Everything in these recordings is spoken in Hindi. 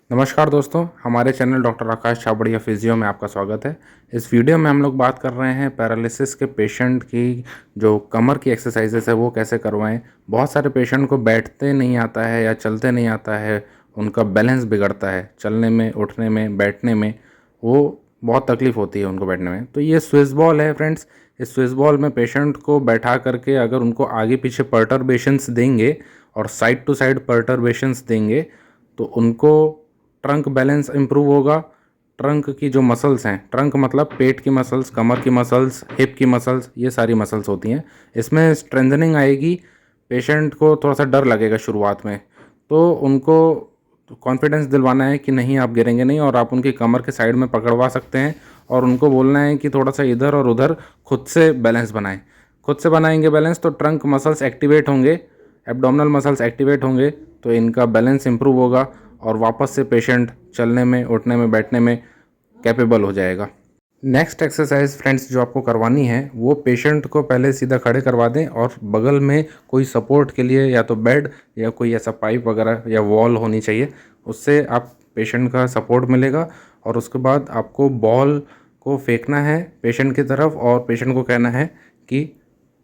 नमस्कार दोस्तों, हमारे चैनल डॉक्टर आकाश छाबड़िया फिजियो में आपका स्वागत है। इस वीडियो में हम लोग बात कर रहे हैं पैरालिसिस के पेशेंट की जो कमर की एक्सरसाइजेस है वो कैसे करवाएं। बहुत सारे पेशेंट को बैठते नहीं आता है या चलते नहीं आता है, उनका बैलेंस बिगड़ता है, चलने में, उठने में, बैठने में वो बहुत तकलीफ़ होती है उनको बैठने में। तो ये स्विस बॉल है फ्रेंड्स। इस स्विस बॉल में पेशेंट को बैठा करके अगर उनको आगे पीछे पर्टर्बेशंस देंगे और साइड टू साइड पर्टर्बेशंस देंगे तो उनको ट्रंक बैलेंस इम्प्रूव होगा। ट्रंक की जो मसल्स हैं, ट्रंक मतलब पेट की मसल्स, कमर की मसल्स, हिप की मसल्स, ये सारी मसल्स होती हैं, इसमें स्ट्रेंथनिंग आएगी। पेशेंट को थोड़ा सा डर लगेगा शुरुआत में, तो उनको कॉन्फिडेंस दिलवाना है कि नहीं आप गिरेंगे नहीं, और आप उनकी कमर के साइड में पकड़वा सकते हैं और उनको बोलना है कि थोड़ा सा इधर और उधर खुद से बैलेंस बनाएं। खुद से बनाएंगे बैलेंस तो ट्रंक मसल्स एक्टिवेट होंगे, एब्डोमिनल मसल्स एक्टिवेट होंगे, तो इनका बैलेंस इंप्रूव होगा और वापस से पेशेंट चलने में, उठने में, बैठने में कैपेबल हो जाएगा। नेक्स्ट एक्सरसाइज फ्रेंड्स जो आपको करवानी है वो पेशेंट को पहले सीधा खड़े करवा दें और बगल में कोई सपोर्ट के लिए या तो बेड या कोई ऐसा पाइप वगैरह या वॉल होनी चाहिए, उससे आप पेशेंट का सपोर्ट मिलेगा। और उसके बाद आपको बॉल को फेंकना है पेशेंट की तरफ और पेशेंट को कहना है कि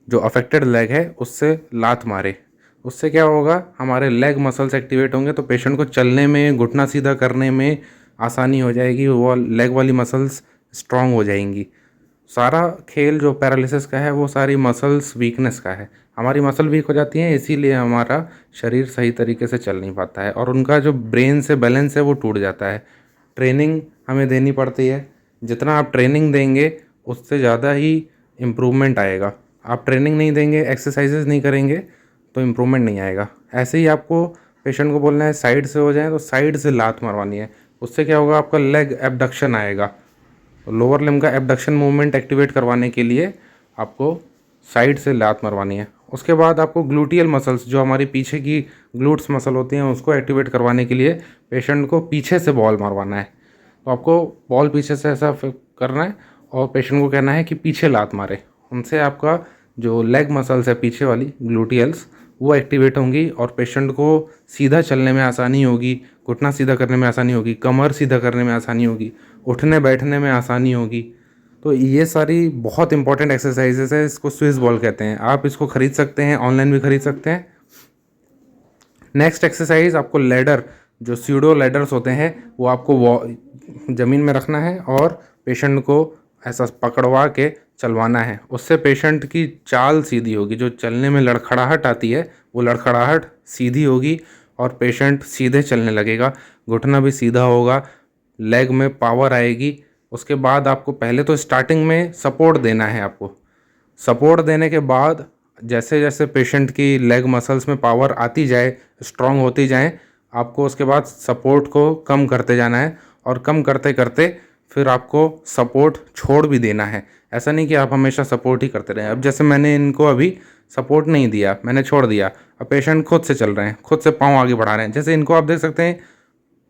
जो अफेक्टेड लेग है उससे लात मारे। उससे क्या होगा, हमारे लेग मसल्स एक्टिवेट होंगे तो पेशेंट को चलने में, घुटना सीधा करने में आसानी हो जाएगी, वो लेग वाली मसल्स स्ट्रांग हो जाएंगी। सारा खेल जो पैरालिसिस का है वो सारी मसल्स वीकनेस का है। हमारी मसल वीक हो जाती है, इसीलिए हमारा शरीर सही तरीके से चल नहीं पाता है और उनका जो ब्रेन से बैलेंस है वो टूट जाता है। ट्रेनिंग हमें देनी पड़ती है, जितना आप ट्रेनिंग देंगे उससे ज़्यादा ही इम्प्रूवमेंट आएगा। आप ट्रेनिंग नहीं देंगे, एक्सरसाइजेज नहीं करेंगे तो इम्प्रूवमेंट नहीं आएगा। ऐसे ही आपको पेशेंट को बोलना है साइड से हो जाए तो साइड से लात मारवानी है। उससे क्या होगा, आपका लेग एबडक्शन आएगा। लोअर लिम्ब का एबडक्शन मूवमेंट एक्टिवेट करवाने के लिए आपको साइड से लात मरवानी है। उसके बाद आपको ग्लूटियल मसल्स, जो हमारी पीछे की ग्लूट्स मसल होती हैं, उसको एक्टिवेट करवाने के लिए पेशेंट को पीछे से बॉल मारवाना है। तो आपको बॉल पीछे से ऐसा करना है और पेशेंट को कहना है कि पीछे लात मारे। उनसे आपका जो लेग मसल्स है पीछे वाली ग्लूटियल्स, वो एक्टिवेट होंगी और पेशेंट को सीधा चलने में आसानी होगी, घुटना सीधा करने में आसानी होगी, कमर सीधा करने में आसानी होगी, उठने बैठने में आसानी होगी। तो ये सारी बहुत इंपॉर्टेंट एक्सरसाइजेस है। इसको स्विस बॉल कहते हैं। आप इसको खरीद सकते हैं, ऑनलाइन भी खरीद सकते हैं। नेक्स्ट एक्सरसाइज, आपको लेडर, जो स्यूडो लेडर्स होते हैं, वो आपको ज़मीन में रखना है और पेशेंट को ऐसा पकड़वा के चलवाना है। उससे पेशेंट की चाल सीधी होगी, जो चलने में लड़खड़ाहट आती है वो लड़खड़ाहट सीधी होगी और पेशेंट सीधे चलने लगेगा, घुटना भी सीधा होगा, लेग में पावर आएगी। उसके बाद आपको पहले तो स्टार्टिंग में सपोर्ट देना है। आपको सपोर्ट देने के बाद जैसे जैसे पेशेंट की लेग मसल्स में पावर आती जाए, स्ट्रांग होती जाए, आपको उसके बाद सपोर्ट को कम करते जाना है और कम करते करते फिर आपको सपोर्ट छोड़ भी देना है। ऐसा नहीं कि आप हमेशा सपोर्ट ही करते रहें। अब जैसे मैंने इनको अभी सपोर्ट नहीं दिया, मैंने छोड़ दिया, अब पेशेंट खुद से चल रहे हैं, खुद से पाँव आगे बढ़ा रहे हैं। जैसे इनको आप देख सकते हैं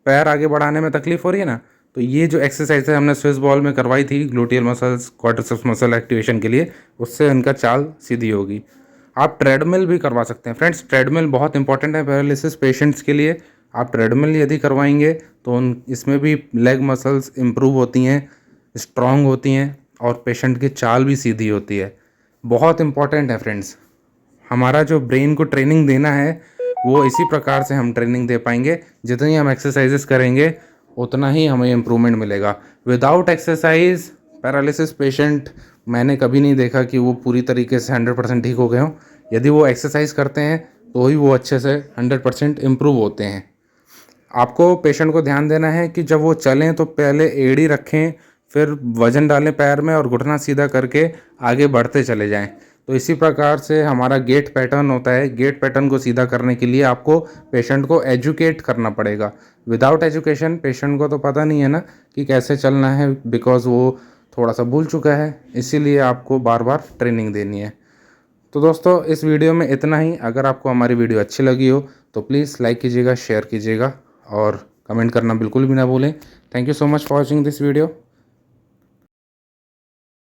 पैर आगे बढ़ाने में तकलीफ हो रही है ना, तो ये जो एक्सरसाइज है हमने स्विस बॉल में करवाई थी gluteal muscles, quadriceps muscle activation के लिए, उससे उनका चाल सीधी होगी। आप ट्रेडमिल भी करवा सकते हैं फ्रेंड्स। ट्रेडमिल बहुत इंपॉर्टेंट है पैरालिसिस पेशेंट्स के लिए। आप ट्रेडमिल यदि करवाएंगे तो इसमें भी लेग मसल्स इम्प्रूव होती हैं, स्ट्रांग होती हैं और पेशेंट की चाल भी सीधी होती है। बहुत इंपॉर्टेंट है फ्रेंड्स। हमारा जो ब्रेन को ट्रेनिंग देना है वो इसी प्रकार से हम ट्रेनिंग दे पाएंगे। जितनी हम एक्सरसाइजेस करेंगे उतना ही हमें इम्प्रूवमेंट मिलेगा। विदाउट एक्सरसाइज पैरालिसिस पेशेंट मैंने कभी नहीं देखा कि वो पूरी तरीके से 100% ठीक हो गए हों। यदि वो एक्सरसाइज करते हैं तो ही वो अच्छे से 100% इम्प्रूव होते हैं। आपको पेशेंट को ध्यान देना है कि जब वो चलें तो पहले एड़ी रखें, फिर वज़न डालें पैर में और घुटना सीधा करके आगे बढ़ते चले जाएं। तो इसी प्रकार से हमारा गेट पैटर्न होता है। गेट पैटर्न को सीधा करने के लिए आपको पेशेंट को एजुकेट करना पड़ेगा। विदाउट एजुकेशन पेशेंट को तो पता नहीं है ना कि कैसे चलना है, बिकॉज़ वो थोड़ा सा भूल चुका है, इसीलिए आपको बार बार ट्रेनिंग देनी है। तो दोस्तों इस वीडियो में इतना ही। अगर आपको हमारी वीडियो अच्छी लगी हो तो प्लीज़ लाइक कीजिएगा, शेयर कीजिएगा और कमेंट करना बिल्कुल भी ना भूलें। Thank you so much for watching this video.